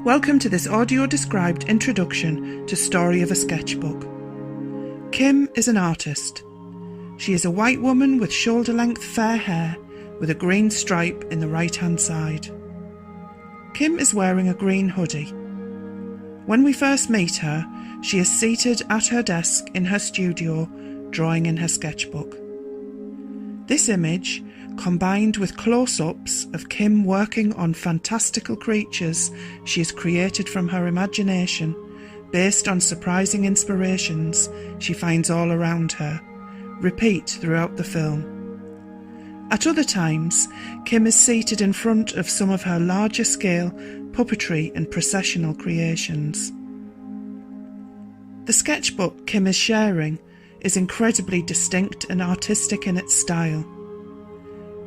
Welcome to this audio-described introduction to Story of a Sketchbook. Kim is an artist. She is a white woman with shoulder-length fair hair with a green stripe in the right-hand side. Kim is wearing a green hoodie. When we first meet her, she is seated at her desk in her studio, drawing in her sketchbook. This image, combined with close-ups of Kim working on fantastical creatures she has created from her imagination, based on surprising inspirations she finds all around her, repeat throughout the film. At other times, Kim is seated in front of some of her larger-scale puppetry and processional creations. The sketchbook Kim is sharing is incredibly distinct and artistic in its style.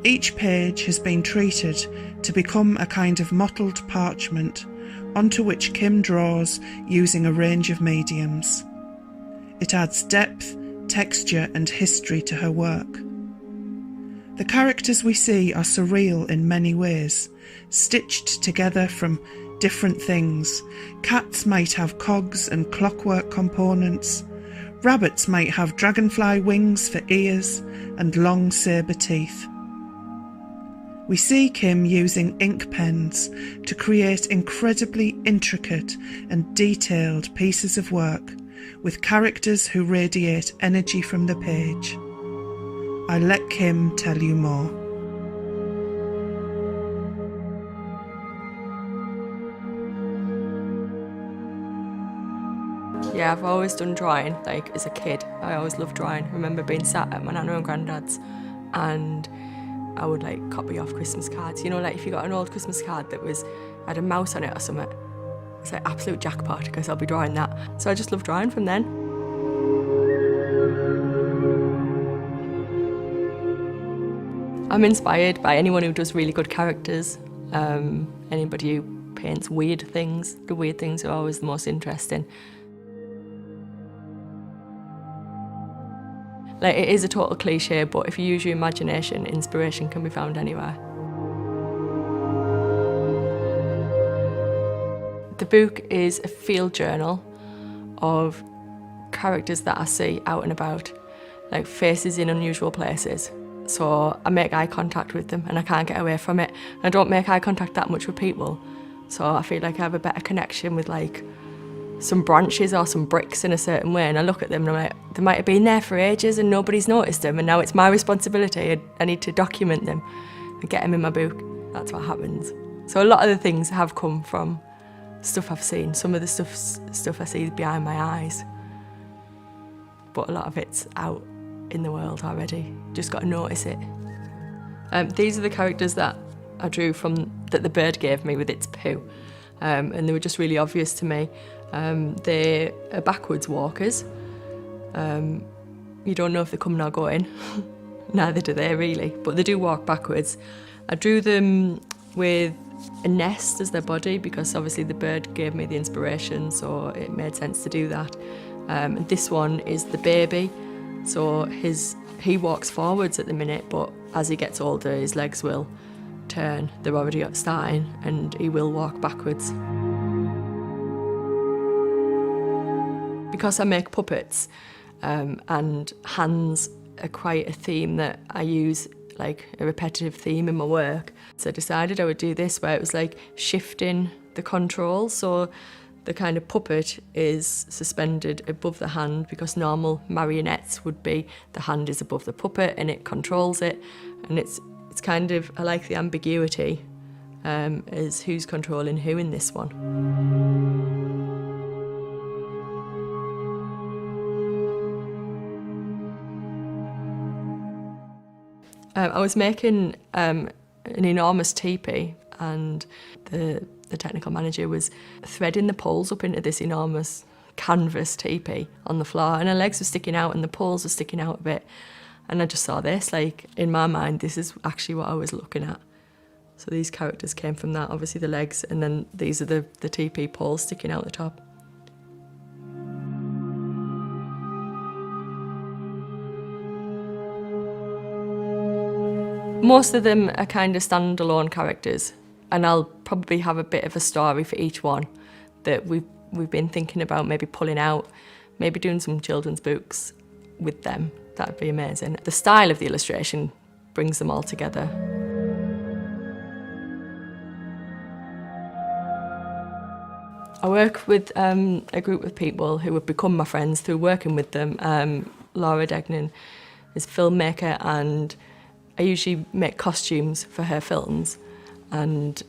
Each page has been treated to become a kind of mottled parchment onto which Kim draws using a range of mediums. It adds depth, texture and history to her work. The characters we see are surreal in many ways, stitched together from different things. Cats might have cogs and clockwork components. Rabbits might have dragonfly wings for ears and long sabre teeth. We see Kim using ink pens to create incredibly intricate and detailed pieces of work with characters who radiate energy from the page. I let Kim tell you more. Yeah, I've always done drawing, like as a kid. I always loved drawing. I remember being sat at my nana and granddad's and I would like copy off Christmas cards. You know, like if you got an old Christmas card that had a mouse on it or something, it's like absolute jackpot because I'll be drawing that. So I just loved drawing from then. I'm inspired by anyone who does really good characters, anybody who paints weird things. The weird things are always the most interesting. Like, it is a total cliche, but if you use your imagination, inspiration can be found anywhere. The book is a field journal of characters that I see out and about, like faces in unusual places. So I make eye contact with them and I can't get away from it. I don't make eye contact that much with people, so I feel like I have a better connection with like some branches or some bricks in a certain way, and I look at them and I'm like, they might have been there for ages and nobody's noticed them, and now it's my responsibility. I need to document them and get them in my book. That's what happens. So a lot of the things have come from stuff I've seen. Some of the stuff I see behind my eyes, but a lot of it's out in the world already. Just got to notice it. These are the characters that I drew that the bird gave me with its poo, and they were just really obvious to me. They are backwards walkers. You don't know if they're coming or going. Neither do they really, but they do walk backwards. I drew them with a nest as their body because obviously the bird gave me the inspiration, so it made sense to do that. This one is the baby, so he walks forwards at the minute, but as he gets older his legs will turn. They're already starting and he will walk backwards. Because I make puppets and hands are quite a theme that I use, like a repetitive theme in my work. So I decided I would do this where it was like shifting the control. So the kind of puppet is suspended above the hand because normal marionettes would be the hand is above the puppet and it controls it. And it's kind of, I like the ambiguity as who's controlling who in this one. I was making an enormous teepee and the technical manager was threading the poles up into this enormous canvas teepee on the floor, and her legs were sticking out and the poles were sticking out a bit. And I just saw this, like in my mind, this is actually what I was looking at. So these characters came from that, obviously the legs, and then these are the teepee poles sticking out the top. Most of them are kind of standalone characters. And I'll probably have a bit of a story for each one that we've been thinking about maybe pulling out, maybe doing some children's books with them. That'd be amazing. The style of the illustration brings them all together. I work with a group of people who have become my friends through working with them. Laura Degnan is a filmmaker, and I usually make costumes for her films. And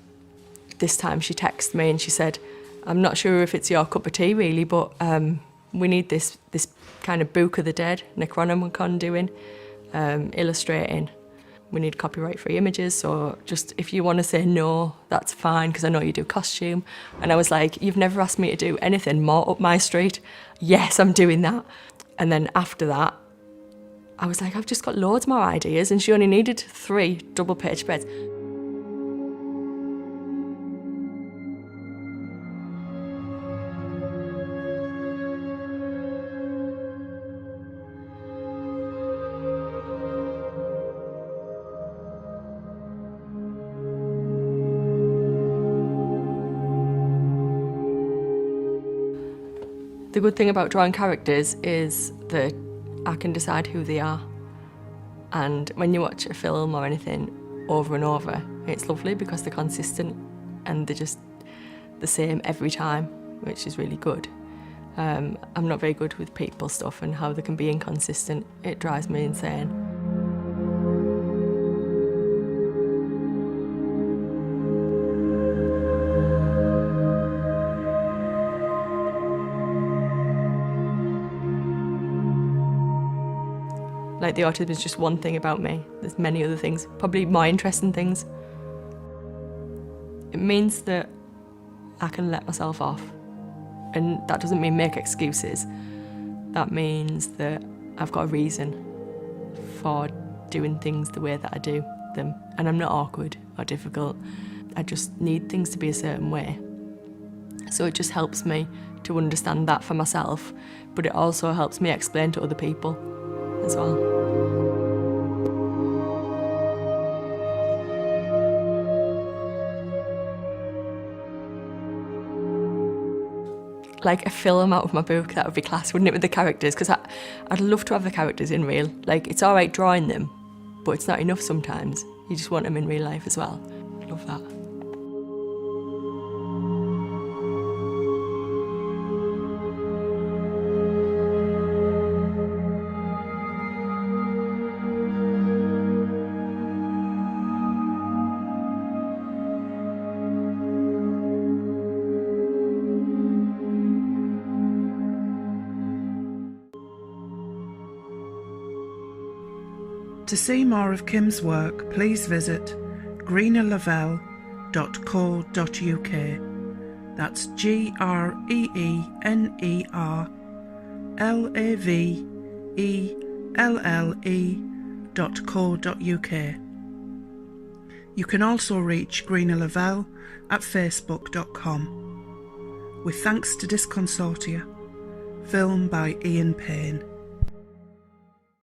this time she texted me and she said, "I'm not sure if it's your cup of tea really, but we need this kind of Book of the Dead, Necronomicon doing, illustrating. We need copyright-free images, so just if you want to say no, that's fine, because I know you do costume." And I was like, "You've never asked me to do anything more up my street." Yes, I'm doing that. And then after that, I was like, I've just got loads more ideas, and she only needed 3 double-page spreads. The good thing about drawing characters is that I can decide who they are. And when you watch a film or anything over and over, it's lovely because they're consistent and they're just the same every time, which is really good. I'm not very good with people stuff and how they can be inconsistent. It drives me insane. Like, the autism is just one thing about me. There's many other things, probably more interesting things. It means that I can let myself off. And that doesn't mean make excuses. That means that I've got a reason for doing things the way that I do them. And I'm not awkward or difficult. I just need things to be a certain way. So it just helps me to understand that for myself, but it also helps me explain to other people as well. Like a film out of my book, that would be class, wouldn't it, with the characters? Because I'd love to have the characters in real. Like, it's all right drawing them, but it's not enough sometimes. You just want them in real life as well. Love that. To see more of Kim's work, please visit greenerlavelle.co.uk. That's greenerlavelle.co.uk. You can also reach Greener Lavelle at facebook.com. With thanks to Disconsortia. Film by Ian Payne.